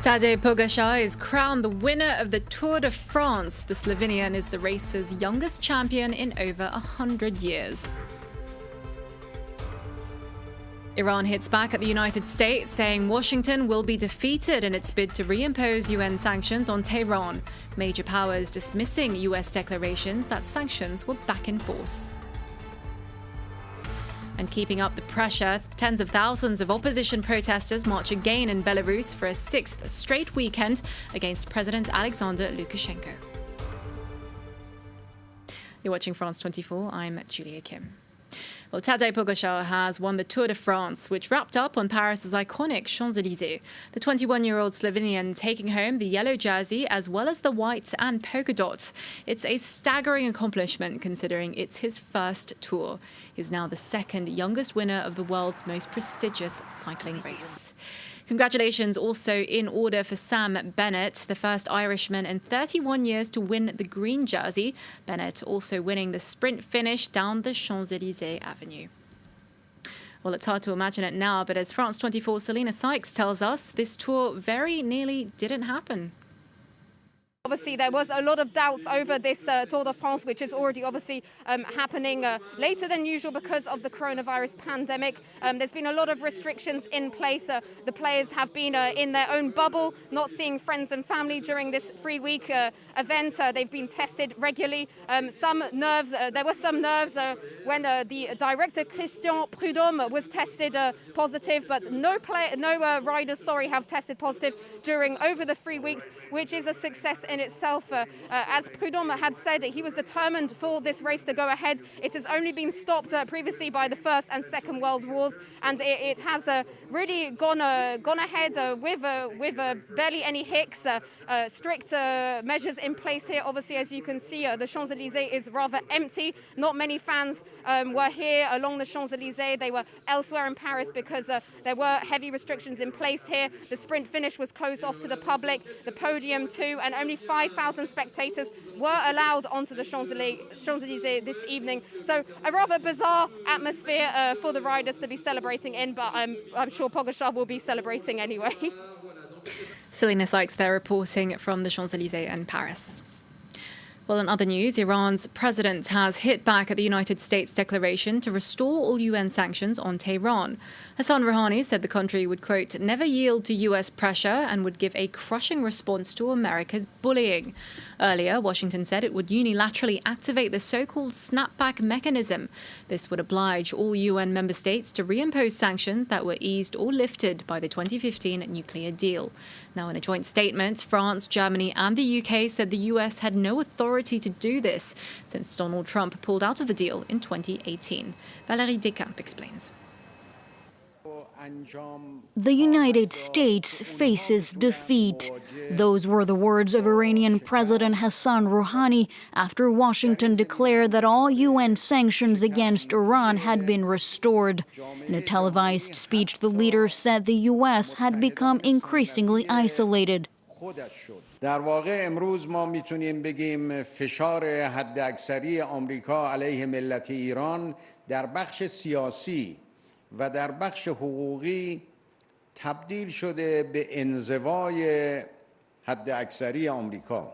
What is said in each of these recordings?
Tadej Pogačar is crowned the winner of the Tour de France. The Slovenian is the race's youngest champion in over 100 years. Iran hits back at the United States, saying Washington will be defeated in its bid to reimpose UN sanctions on Tehran. Major powers dismissing US declarations that sanctions were back in force. And keeping up the pressure, tens of thousands of opposition protesters march again in Belarus for a sixth straight weekend against President Alexander Lukashenko. You're watching France 24. I'm Julia Kim. Well, Tadej Pogačar has won the Tour de France, which wrapped up on Paris's iconic Champs-Élysées. The 21-year-old Slovenian taking home the yellow jersey as well as the white and polka dot. It's a staggering accomplishment considering it's his first Tour. He's now the second youngest winner of the world's most prestigious cycling race. Congratulations also in order for Sam Bennett, the first Irishman in 31 years to win the green jersey. Bennett also winning the sprint finish down the Champs-Élysées Avenue. Well, it's hard to imagine it now, but as France 24's Selena Sykes tells us, this tour very nearly didn't happen. Obviously, there was a lot of doubts over this Tour de France, which is already obviously happening later than usual because of the coronavirus pandemic. There's been a lot of restrictions in place. The players have been in their own bubble, not seeing friends and family during this 3-week event. They've been tested regularly. There were some nerves when the director Christian Prudhomme was tested positive, but no riders, have tested positive over the 3 weeks, which is a success in itself. As Prudhomme had said, he was determined for this race to go ahead. It has only been stopped previously by the First and Second World Wars, and it has really gone ahead with barely any hicks. Strict measures in place here. Obviously, as you can see, the Champs-Élysées is rather empty. Not many fans were here along the Champs-Élysées. They were elsewhere in Paris because there were heavy restrictions in place here. The sprint finish was closed off to the public, the podium too, and only 5,000 spectators were allowed onto the Champs-Élysées this evening. So a rather bizarre atmosphere for the riders to be celebrating in, but I'm sure Pogačar will be celebrating anyway. Selena Sykes there reporting from the Champs-Élysées in Paris. Well, in other news, Iran's president has hit back at the United States declaration to restore all UN sanctions on Tehran. Hassan Rouhani said the country would, quote, never yield to US pressure and would give a crushing response to America's bullying. Earlier, Washington said it would unilaterally activate the so-called snapback mechanism. This would oblige all UN member states to reimpose sanctions that were eased or lifted by the 2015 nuclear deal. Now, in a joint statement, France, Germany and the UK said the US had no authority to do this since Donald Trump pulled out of the deal in 2018. Valérie Descamps explains. The United States faces defeat. Those were the words of Iranian President Hassan Rouhani after Washington declared that all UN sanctions against Iran had been restored. In a televised speech, the leader said the US had become increasingly isolated. در واقع امروز ما میتونیم بگیم فشار حداکثری آمریکا علیه ملت ایران در بخش سیاسی و در بخش حقوقی تبدیل شده به انزوای حداکثری آمریکا.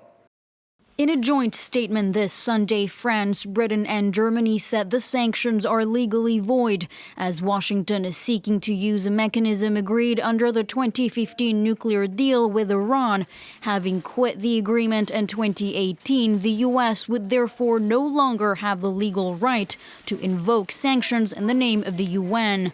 In a joint statement this Sunday, France, Britain and Germany said the sanctions are legally void, as Washington is seeking to use a mechanism agreed under the 2015 nuclear deal with Iran. Having quit the agreement in 2018, the U.S. would therefore no longer have the legal right to invoke sanctions in the name of the UN.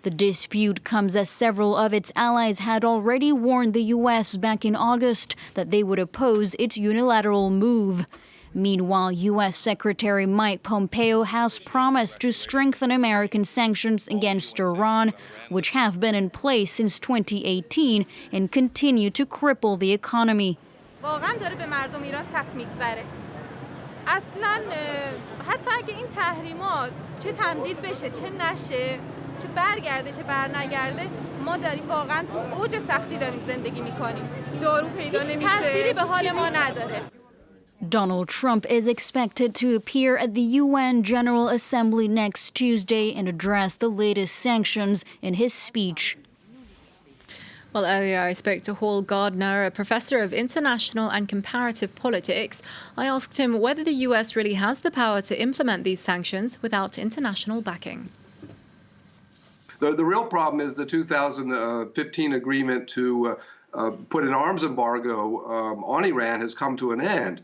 The dispute comes as several of its allies had already warned the U.S. back in August that they would oppose its unilateral move. Meanwhile, U.S. Secretary Mike Pompeo has promised to strengthen American sanctions against Iran, which have been in place since 2018 and continue to cripple the economy. چه برگرده چه برنگرده ما داریم واقعا تو اوج سختی داریم زندگی میکنیم دارو پیدا نمیشه هیچ تأثیری به حال ما نداره Donald Trump is expected to appear at the UN General Assembly next Tuesday and address the latest sanctions in his speech. Well, earlier I spoke to Hall Gardner, a professor of international and comparative politics. I asked him whether the US really has the power to implement these sanctions without international backing. The real problem is the 2015 agreement to put an arms embargo on Iran has come to an end.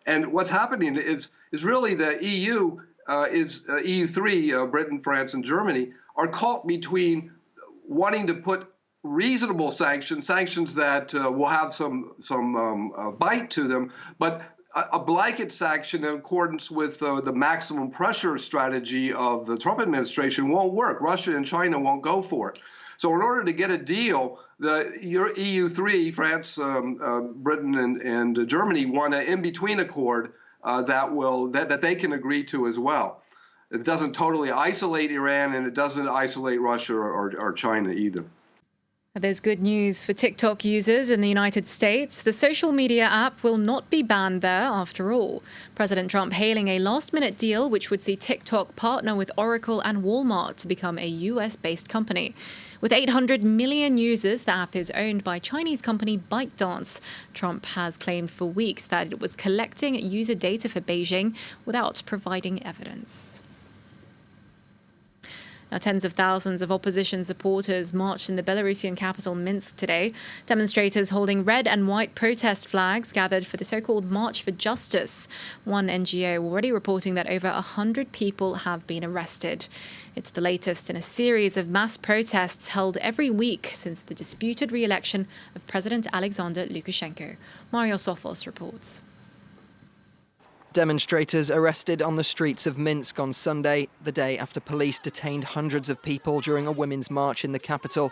And what's happening is really the EU, EU3, Britain, France, and Germany, are caught between wanting to put reasonable sanctions that will have some bite to them, but a blanket sanction in accordance with the maximum pressure strategy of the Trump administration won't work. Russia and China won't go for it. So in order to get a deal, the EU3, France, Britain, and Germany want an in-between accord that they can agree to as well. It doesn't totally isolate Iran, and it doesn't isolate Russia or China either. There's good news for TikTok users in the United States. The social media app will not be banned there after all. President Trump hailing a last-minute deal which would see TikTok partner with Oracle and Walmart to become a US-based company. With 800 million users, the app is owned by Chinese company ByteDance. Trump has claimed for weeks that it was collecting user data for Beijing without providing evidence. Now, tens of thousands of opposition supporters marched in the Belarusian capital Minsk today. Demonstrators holding red and white protest flags gathered for the so-called March for Justice. One NGO already reporting that over 100 people have been arrested. It's the latest in a series of mass protests held every week since the disputed re-election of President Alexander Lukashenko. Mario Sofos reports. Demonstrators arrested on the streets of Minsk on Sunday, the day after police detained hundreds of people during a women's march in the capital.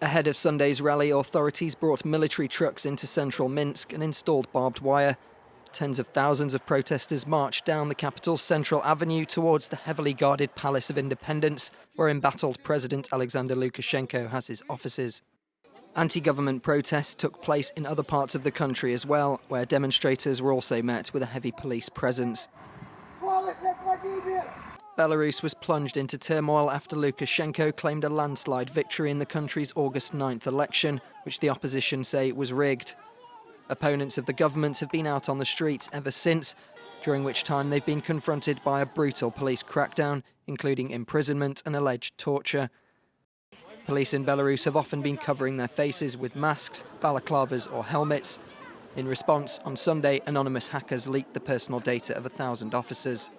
Ahead of Sunday's rally, authorities brought military trucks into central Minsk and installed barbed wire. Tens of thousands of protesters marched down the capital's central avenue towards the heavily guarded Palace of Independence, where embattled President Alexander Lukashenko has his offices. Anti-government protests took place in other parts of the country as well, where demonstrators were also met with a heavy police presence. Belarus was plunged into turmoil after Lukashenko claimed a landslide victory in the country's August 9th election, which the opposition say was rigged. Opponents of the government have been out on the streets ever since, during which time they've been confronted by a brutal police crackdown, including imprisonment and alleged torture. Police in Belarus have often been covering their faces with masks, balaclavas or helmets. In response, on Sunday, anonymous hackers leaked the personal data of 1,000 officers.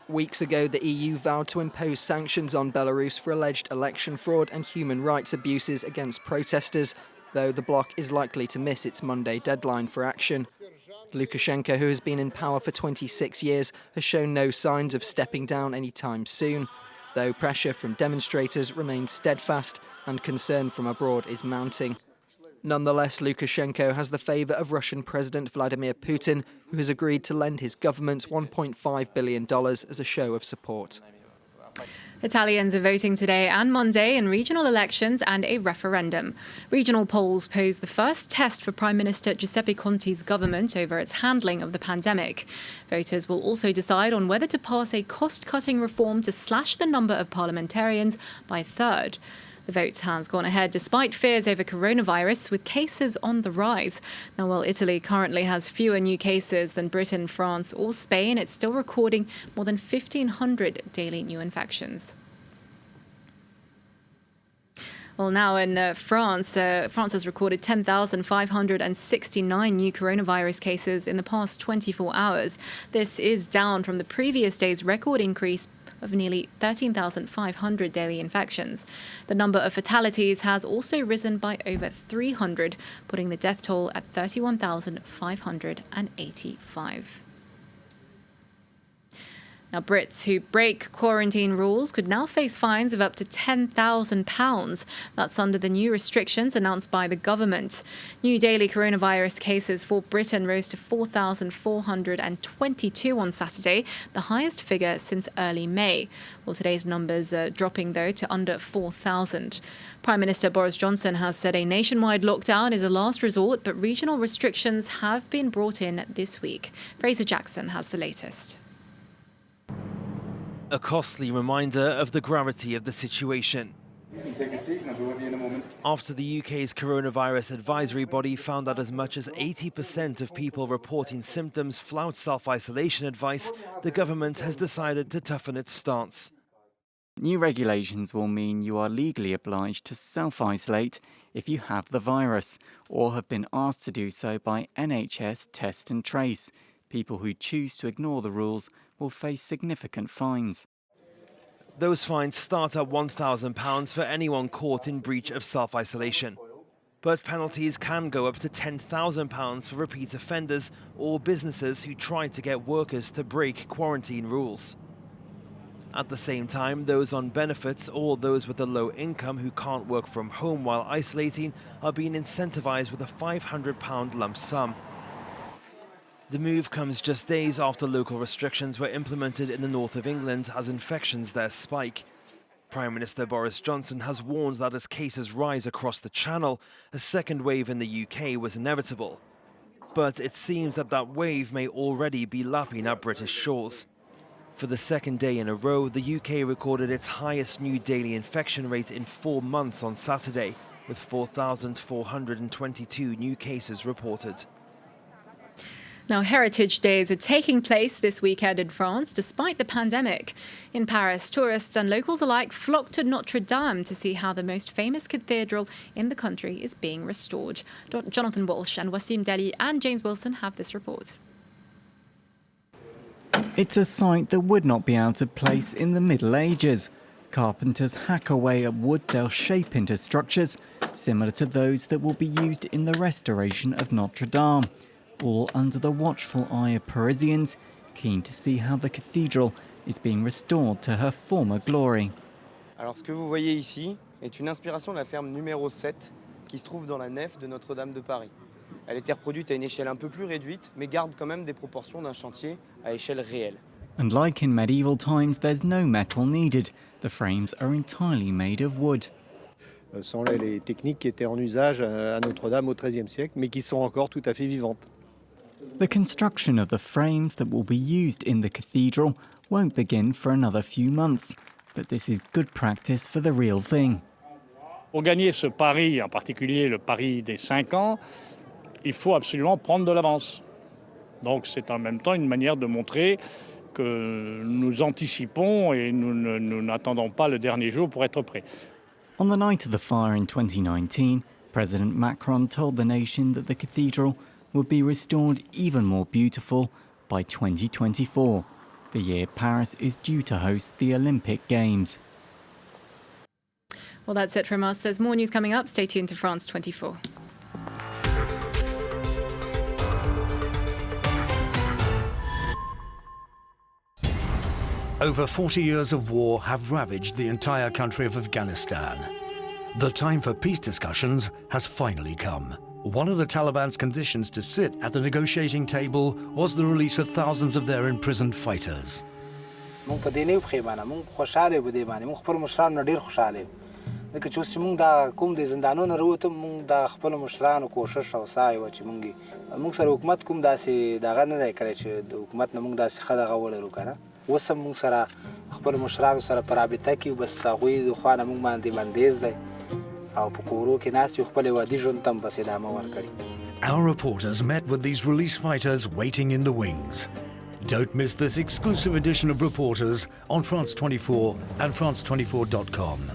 Weeks ago, the EU vowed to impose sanctions on Belarus for alleged election fraud and human rights abuses against protesters, though the bloc is likely to miss its Monday deadline for action. Lukashenko, who has been in power for 26 years, has shown no signs of stepping down anytime soon, though pressure from demonstrators remains steadfast and concern from abroad is mounting. Nonetheless, Lukashenko has the favour of Russian President Vladimir Putin, who has agreed to lend his government $1.5 billion as a show of support. Italians are voting today and Monday in regional elections and a referendum. Regional polls pose the first test for Prime Minister Giuseppe Conte's government over its handling of the pandemic. Voters will also decide on whether to pass a cost-cutting reform to slash the number of parliamentarians by a third. The vote has gone ahead despite fears over coronavirus, with cases on the rise. Now, while Italy currently has fewer new cases than Britain, France or Spain, it's still recording more than 1,500 daily new infections. Well, now in France has recorded 10,569 new coronavirus cases in the past 24 hours. This is down from the previous day's record increase of nearly 13,500 daily infections. The number of fatalities has also risen by over 300, putting the death toll at 31,585. Now, Brits who break quarantine rules could now face fines of up to £10,000. That's under the new restrictions announced by the government. New daily coronavirus cases for Britain rose to 4,422 on Saturday, the highest figure since early May. Well, today's numbers are dropping, though, to under 4,000. Prime Minister Boris Johnson has said a nationwide lockdown is a last resort, but regional restrictions have been brought in this week. Fraser Jackson has the latest. A costly reminder of the gravity of the situation. After the UK's coronavirus advisory body found that as much as 80% of people reporting symptoms flout self-isolation advice, the government has decided to toughen its stance. New regulations will mean you are legally obliged to self-isolate if you have the virus or have been asked to do so by NHS Test and Trace. People who choose to ignore the rules will face significant fines. Those fines start at £1,000 for anyone caught in breach of self-isolation. But penalties can go up to £10,000 for repeat offenders or businesses who try to get workers to break quarantine rules. At the same time, those on benefits or those with a low income who can't work from home while isolating are being incentivised with a £500 lump sum. The move comes just days after local restrictions were implemented in the north of England as infections there spike. Prime Minister Boris Johnson has warned that as cases rise across the Channel, a second wave in the UK was inevitable. But it seems that that wave may already be lapping at British shores. For the second day in a row, the UK recorded its highest new daily infection rate in 4 months on Saturday, with 4,422 new cases reported. Now, Heritage Days are taking place this weekend in France, despite the pandemic. In Paris, tourists and locals alike flock to Notre Dame to see how the most famous cathedral in the country is being restored. Jonathan Walsh and Wassim Deli and James Wilson have this report. It's a sight that would not be out of place in the Middle Ages. Carpenters hack away at wood they'll shape into structures, similar to those that will be used in the restoration of Notre Dame, all under the watchful eye of Parisians, keen to see how the cathedral is being restored to her former glory. Alors, ce que vous voyez ici est une inspiration de la ferme numéro 7 qui se trouve dans la nef de Notre-Dame de Paris. Elle a été reproduite à une échelle un peu plus réduite, mais garde quand même des proportions d'un chantier à échelle réelle. And like in medieval times, there's no metal needed. The frames are entirely made of wood. Ce sont les techniques qui étaient en usage à Notre-Dame au XIIIe siècle, mais qui sont encore tout à fait vivantes. The construction of the frames that will be used in the cathedral won't begin for another few months, but this is good practice for the real thing. Pour gagner ce pari, en particulier le pari des 5 ans, il faut absolument prendre de l'avance. Donc c'est en même temps une manière de montrer que nous anticipons et nous n'attendons pas le dernier jour pour être prêts. On the night of the fire in 2019, President Macron told the nation that the cathedral would be restored even more beautiful by 2024, the year Paris is due to host the Olympic Games. Well, that's it from us. There's more news coming up. Stay tuned to France 24. Over 40 years of war have ravaged the entire country of Afghanistan. The time for peace discussions has finally come. One of the Taliban's conditions to sit at the negotiating table was the release of thousands of their imprisoned fighters. Our reporters met with these release fighters waiting in the wings. Don't miss this exclusive edition of Reporters on France 24 and France24.com.